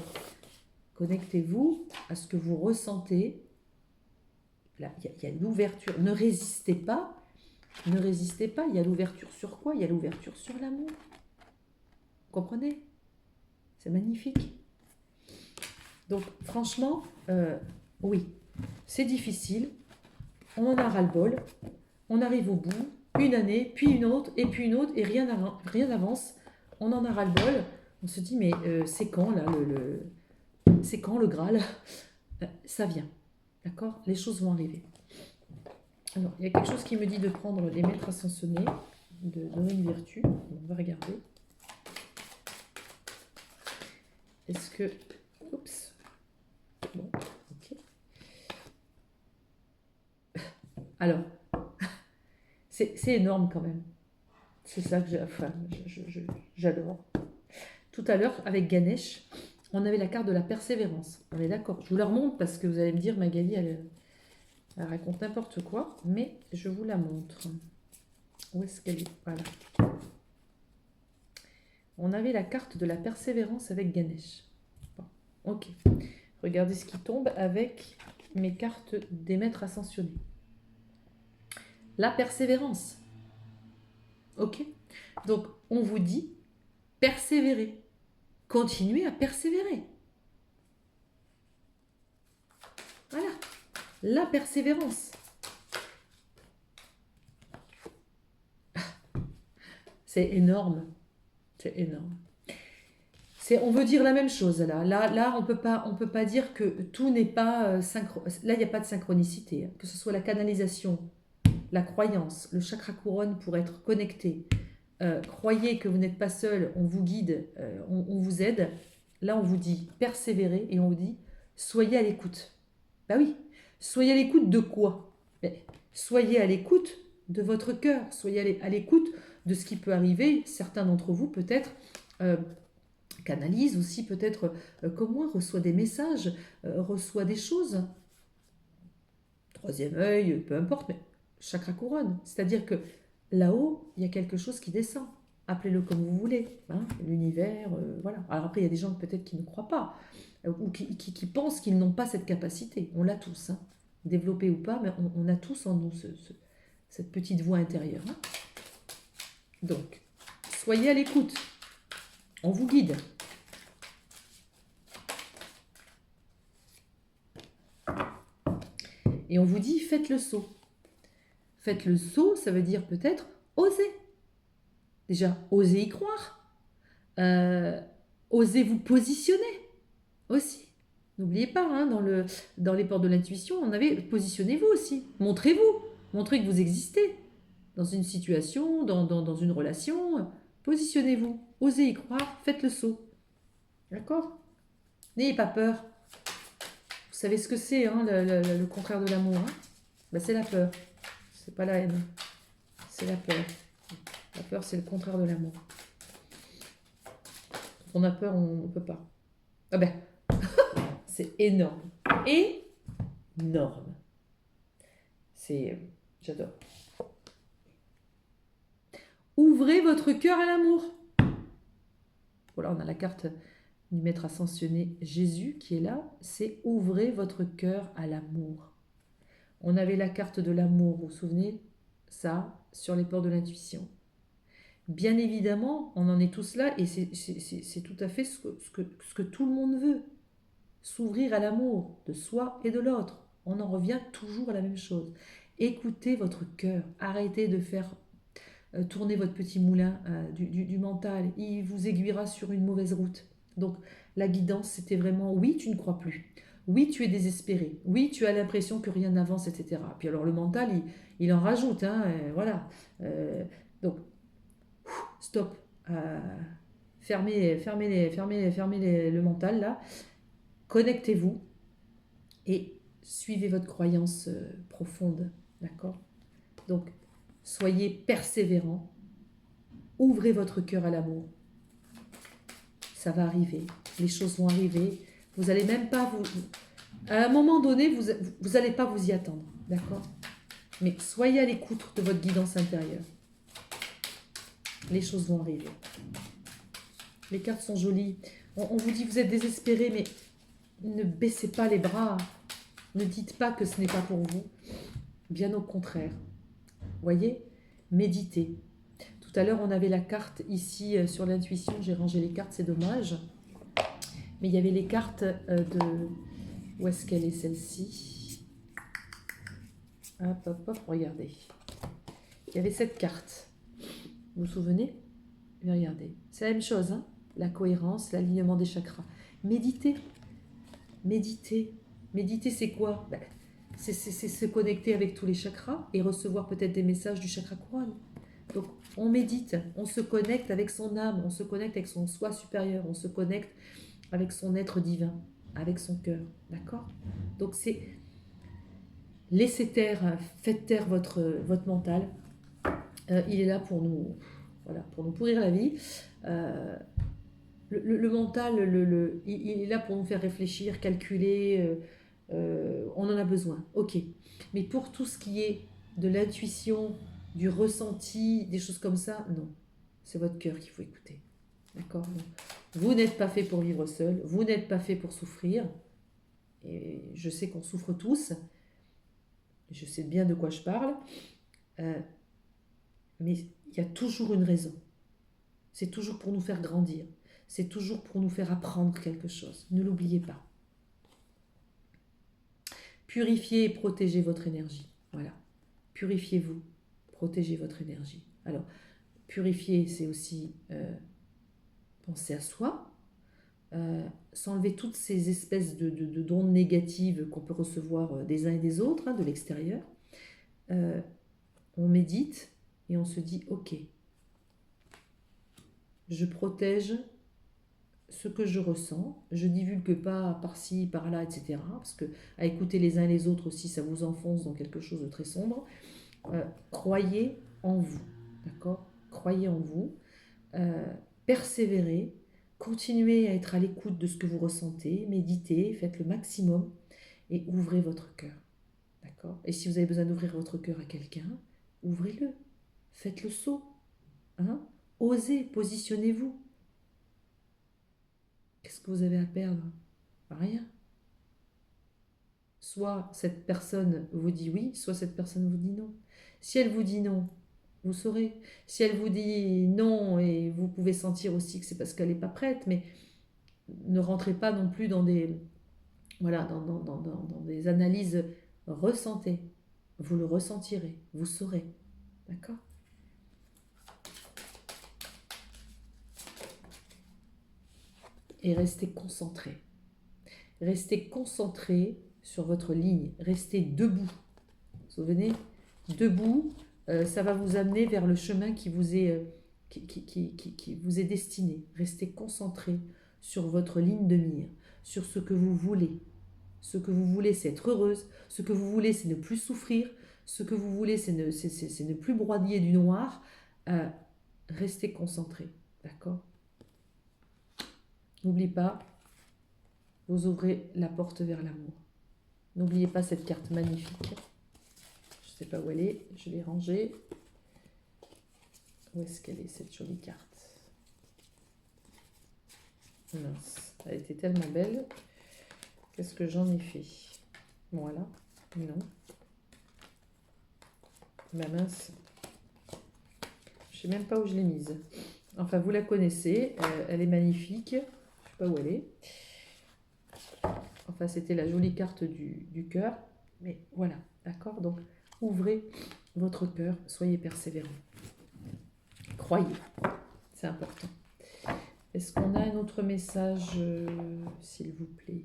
Connectez-vous à ce que vous ressentez. Là, il y a l'ouverture. Ne résistez pas. Ne résistez pas. Il y a l'ouverture sur quoi? Il y a l'ouverture sur l'amour. Vous comprenez? C'est magnifique. Donc, franchement, oui, c'est difficile. On en a ras-le-bol. On arrive au bout. Une année, puis une autre, et rien n'avance. On en a ras-le-bol. On se dit, mais c'est quand, là, c'est quand le Graal? Ça vient. D'accord? Les choses vont arriver. Alors, il y a quelque chose qui me dit de prendre les maîtres ascensionnés, de donner une vertu. On va regarder. Est-ce que... Oups. Bon, ok. Alors, c'est énorme quand même. C'est ça que j'adore. Tout à l'heure, avec Ganesh, on avait la carte de la persévérance. On est d'accord. Je vous la remonte parce que vous allez me dire, Magali, elle raconte n'importe quoi, mais je vous la montre. Où est-ce qu'elle est? Voilà. On avait la carte de la persévérance avec Ganesh. Bon, ok. Regardez ce qui tombe avec mes cartes des maîtres ascensionnés. La persévérance. Ok? Donc, on vous dit, persévérer. Continuez à persévérer. Voilà. La persévérance. C'est énorme. C'est énorme. On veut dire la même chose là. Là, on peut pas dire que tout n'est pas là, il n'y a pas de synchronicité. Que ce soit la canalisation, la croyance, le chakra couronne pour être connecté. Croyez que vous n'êtes pas seul, on vous guide, on vous aide. Là, on vous dit persévérez et on vous dit soyez à l'écoute. Bah oui, soyez à l'écoute de quoi? Soyez à l'écoute de votre cœur, soyez à l'écoute de ce qui peut arriver. Certains d'entre vous, peut-être, canalisent aussi, peut-être, comme moi, reçoit des messages, reçoit des choses. Troisième œil, peu importe, mais chakra couronne. C'est-à-dire que là-haut, il y a quelque chose qui descend. Appelez-le comme vous voulez, hein, l'univers, voilà. Alors après, il y a des gens peut-être qui ne croient pas, ou qui pensent qu'ils n'ont pas cette capacité. On l'a tous, hein. Développé ou pas, mais on a tous en nous cette petite voix intérieure. Hein. Donc, soyez à l'écoute. On vous guide. Et on vous dit, faites le saut. Faites le saut, ça veut dire peut-être oser. Déjà, osez y croire. Osez vous positionner aussi. N'oubliez pas, hein, dans les portes de l'intuition, on avait positionnez-vous aussi. Montrez-vous. Montrez que vous existez. Dans une situation, dans une relation, positionnez-vous. Osez y croire, faites le saut. D'accord? N'ayez pas peur. Vous savez ce que c'est, hein, le contraire de l'amour, hein? Ben, c'est la peur. C'est pas la haine. C'est la peur. La peur, c'est le contraire de l'amour. Quand on a peur, on ne peut pas. Ah ben, c'est énorme. Énorme. J'adore. Ouvrez votre cœur à l'amour. Voilà, on a la carte du maître ascensionné Jésus qui est là. C'est ouvrez votre cœur à l'amour. On avait la carte de l'amour, vous vous souvenez? Ça, sur les ports de l'intuition. Bien évidemment, on en est tous là et c'est tout à fait ce que tout le monde veut. s'ouvrir à l'amour de soi et de l'autre. On en revient toujours à la même chose. Écoutez votre cœur. Arrêtez de faire tourner votre petit moulin du mental. Il vous aiguillera sur une mauvaise route. Donc la guidance, c'était vraiment, oui, tu ne crois plus. Oui, tu es désespéré. Oui, tu as l'impression que rien n'avance, etc. Puis alors le mental, il en rajoute. Hein, voilà. Donc, stop. Fermez le mental là. Connectez-vous et suivez votre croyance profonde. D'accord? Donc, soyez persévérant. Ouvrez votre cœur à l'amour. Ça va arriver. Les choses vont arriver. Vous n'allez même pas vous... À un moment donné, vous n'allez pas vous y attendre. D'accord? Mais soyez à l'écoute de votre guidance intérieure. Les choses vont arriver. Les cartes sont jolies. On vous dit que vous êtes désespéré, mais ne baissez pas les bras. Ne dites pas que ce n'est pas pour vous. Bien au contraire. Voyez? Méditez. Tout à l'heure, on avait la carte ici sur l'intuition. J'ai rangé les cartes, c'est dommage. Mais il y avait les cartes de... Où est-ce qu'elle est celle-ci? Hop, hop, hop, regardez. Il y avait cette carte. Vous vous souvenez? Regardez. C'est la même chose, hein? La cohérence, l'alignement des chakras. Méditez. Méditez. Méditer, c'est quoi? C'est se connecter avec tous les chakras et recevoir peut-être des messages du chakra couronne. Donc, on médite, on se connecte avec son âme, on se connecte avec son soi supérieur, on se connecte avec son être divin, avec son cœur. D'accord? Donc, c'est laissez taire, faites taire votre mental. Il est là pour nous, voilà, pour nous pourrir la vie. Le mental, il est là pour nous faire réfléchir, calculer. On en a besoin, ok. Mais pour tout ce qui est de l'intuition, du ressenti, des choses comme ça, non. C'est votre cœur qu'il faut écouter. D'accord? Vous n'êtes pas fait pour vivre seul, vous n'êtes pas fait pour souffrir. Et je sais qu'on souffre tous. Je sais bien de quoi je parle. Mais il y a toujours une raison. C'est toujours pour nous faire grandir. C'est toujours pour nous faire apprendre quelque chose. Ne l'oubliez pas. Purifiez et protégez votre énergie. Voilà. Purifiez-vous. Protégez votre énergie. Alors, purifier, c'est aussi penser à soi. S'enlever toutes ces espèces d'ondes négatives qu'on peut recevoir des uns et des autres, hein, de l'extérieur. On médite et on se dit, ok, je protège ce que je ressens, je divulgue pas par-ci, par-là, etc. Parce que à écouter les uns les autres aussi, ça vous enfonce dans quelque chose de très sombre. Croyez en vous, d'accord? Croyez en vous, persévérez, continuez à être à l'écoute de ce que vous ressentez, méditez, faites le maximum et ouvrez votre cœur, d'accord? Et si vous avez besoin d'ouvrir votre cœur à quelqu'un, ouvrez-le, faites le saut, hein? Osez, positionnez-vous. Qu'est-ce que vous avez à perdre? Rien. Soit cette personne vous dit oui, soit cette personne vous dit non. Si elle vous dit non, vous saurez. Si elle vous dit non, et vous pouvez sentir aussi que c'est parce qu'elle n'est pas prête, mais ne rentrez pas non plus dans des, voilà, dans des analyses. Ressentez. Vous le ressentirez, vous saurez. D'accord? Et restez concentré. Restez concentré sur votre ligne. Restez debout. Vous vous souvenez? Debout, ça va vous amener vers le chemin qui vous est, qui vous est destiné. Restez concentré sur votre ligne de mire, sur ce que vous voulez. Ce que vous voulez, c'est être heureuse. Ce que vous voulez, c'est ne plus souffrir. Ce que vous voulez, c'est ne plus broyer du noir. Restez concentré. D'accord? N'oubliez pas, vous ouvrez la porte vers l'amour. N'oubliez pas cette carte magnifique. Je ne sais pas où elle est, je l'ai rangée. Où est-ce qu'elle est, cette jolie carte? Mince, elle était tellement belle. Qu'est-ce que j'en ai fait? Voilà, non. Ma mince. Je ne sais même pas où je l'ai mise. Enfin, vous la connaissez, elle est magnifique. Je ne sais pas où elle est. Enfin, c'était la jolie carte du cœur. Mais voilà, d'accord? Donc, ouvrez votre cœur, soyez persévérants. Croyez, c'est important. Est-ce qu'on a un autre message, s'il vous plaît?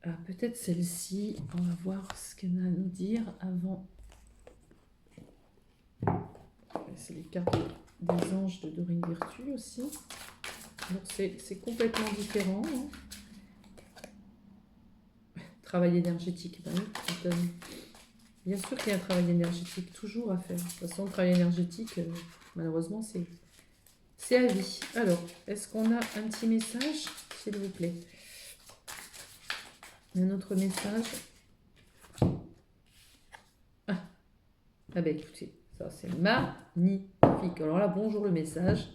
Ah, peut-être celle-ci, on va voir ce qu'elle a à nous dire avant. C'est les cartes des anges de Dorine Virtue aussi. Donc c'est complètement différent. Hein. Travail énergétique, ben oui, bien sûr qu'il y a un travail énergétique toujours à faire. De toute façon, le travail énergétique, malheureusement, c'est à vie. Alors, est-ce qu'on a un petit message, s'il vous plaît? Un autre message. Ah ben écoutez, ça c'est magnifique. Alors là, bonjour le message.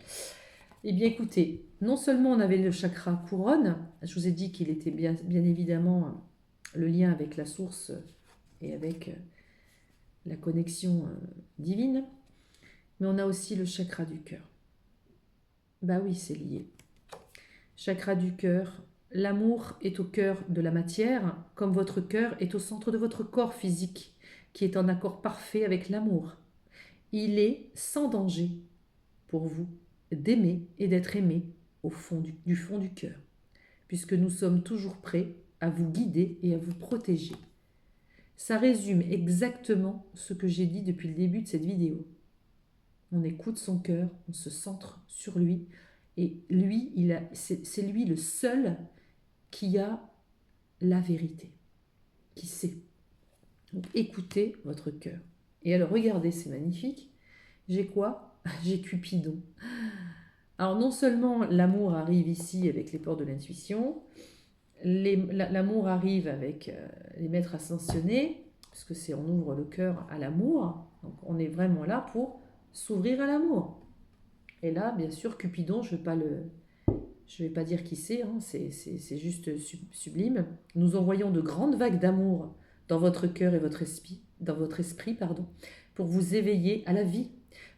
Eh bien écoutez, non seulement on avait le chakra couronne, je vous ai dit qu'il était bien évidemment le lien avec la source et avec la connexion divine, mais on a aussi le chakra du cœur. Bah oui, c'est lié. Chakra du cœur, l'amour est au cœur de la matière, comme votre cœur est au centre de votre corps physique, qui est en accord parfait avec l'amour. Il est sans danger pour vous d'aimer et d'être aimé au fond du fond du cœur, puisque nous sommes toujours prêts à vous guider et à vous protéger. Ça résume exactement ce que j'ai dit depuis le début de cette vidéo. On écoute son cœur, on se centre sur lui, et lui, c'est lui le seul qui a la vérité, qui sait. Donc écoutez votre cœur. Et alors regardez, c'est magnifique. J'ai quoi? J'ai Cupidon. Alors non seulement l'amour arrive ici avec les portes de l'intuition, l'amour arrive avec les maîtres ascensionnés, parce que on ouvre le cœur à l'amour, donc on est vraiment là pour s'ouvrir à l'amour. Et là, bien sûr, Cupidon, je vais pas dire qui c'est, hein, c'est juste sublime. Nous envoyons de grandes vagues d'amour dans votre cœur et votre esprit, pour vous éveiller à la vie.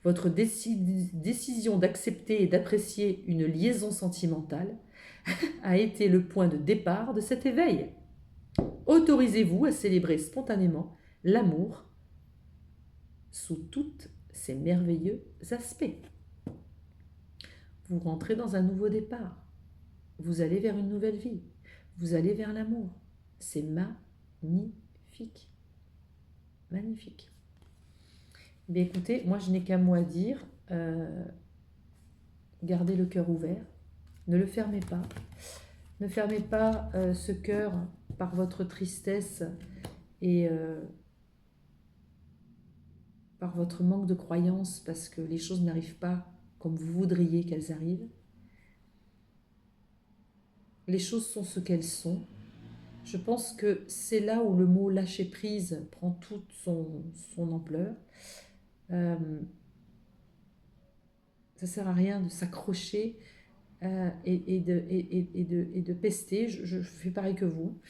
Votre décision d'accepter et d'apprécier une liaison sentimentale a été le point de départ de cet éveil. Autorisez-vous à célébrer spontanément l'amour sous tous ses merveilleux aspects. Vous rentrez dans un nouveau départ. Vous allez vers une nouvelle vie. Vous allez vers l'amour. C'est magnifique. Magnifique. Bien écoutez, moi je n'ai qu'un mot à dire. Gardez le cœur ouvert. Ne le fermez pas. Ne fermez pas ce cœur par votre tristesse et par votre manque de croyance parce que les choses n'arrivent pas comme vous voudriez qu'elles arrivent. Les choses sont ce qu'elles sont. Je pense que c'est là où le mot lâcher prise prend toute son ampleur. Ça ne sert à rien de s'accrocher et de pester. Je fais pareil que vous,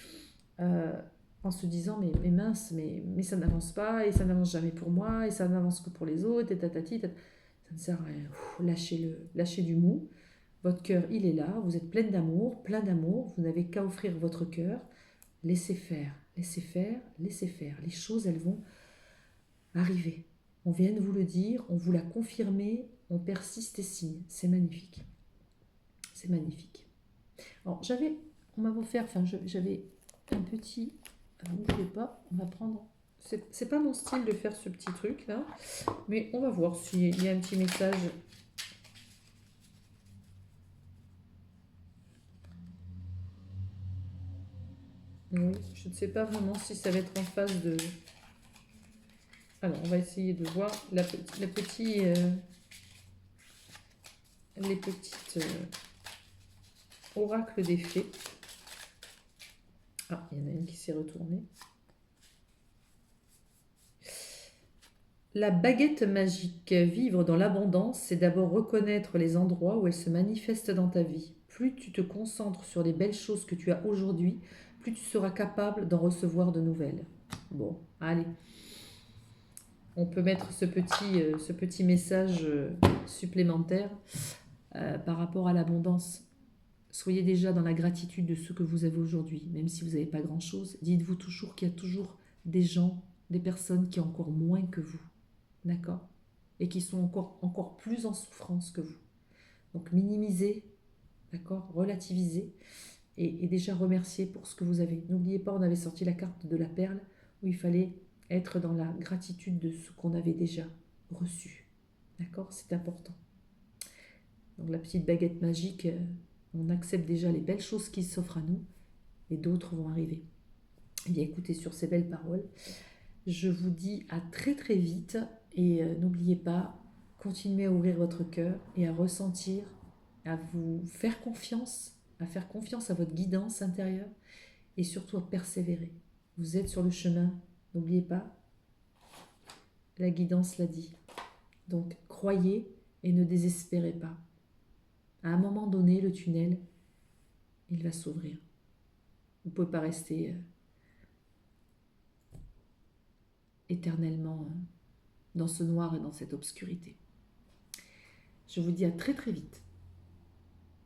en se disant mais mince, mais ça n'avance pas et ça n'avance jamais pour moi et ça n'avance que pour les autres et tatati. Ça ne sert à rien. Lâchez du mou. Votre cœur, il est là. Vous êtes plein d'amour. Vous n'avez qu'à offrir votre cœur. Laissez faire, laissez faire, laissez faire. Les choses, elles vont arriver. On vient de vous le dire, on vous l'a confirmé, on persiste et signe. C'est magnifique. C'est magnifique. Alors, j'avais un petit... Alors, n'oubliez pas, on va prendre... C'est pas mon style de faire ce petit truc là, mais on va voir s'il y a un petit message... Oui, je ne sais pas vraiment si ça va être en phase de... Alors, on va essayer de voir les petites oracles des fées. Ah, il y en a une qui s'est retournée. La baguette magique. Vivre dans l'abondance, c'est d'abord reconnaître les endroits où elle se manifeste dans ta vie. Plus tu te concentres sur les belles choses que tu as aujourd'hui, plus tu seras capable d'en recevoir de nouvelles. Bon, allez. On peut mettre ce petit message supplémentaire. par rapport à l'abondance. Soyez déjà dans la gratitude de ce que vous avez aujourd'hui, même si vous n'avez pas grand-chose. Dites-vous toujours qu'il y a toujours des gens, des personnes qui ont encore moins que vous, d'accord? Et qui sont encore plus en souffrance que vous. Donc minimisez, d'accord? Relativisez et déjà remerciez pour ce que vous avez. N'oubliez pas, on avait sorti la carte de la perle où il fallait être dans la gratitude de ce qu'on avait déjà reçu. D'accord? C'est important. Donc la petite baguette magique, on accepte déjà les belles choses qui s'offrent à nous et d'autres vont arriver. Eh bien écoutez, sur ces belles paroles, je vous dis à très très vite et n'oubliez pas, continuez à ouvrir votre cœur et à ressentir, à vous faire confiance, à faire confiance à votre guidance intérieure et surtout à persévérer. Vous êtes sur le chemin, n'oubliez pas, la guidance l'a dit. Donc croyez et ne désespérez pas. À un moment donné, le tunnel, il va s'ouvrir. Vous ne pouvez pas rester éternellement dans ce noir et dans cette obscurité. Je vous dis à très très vite.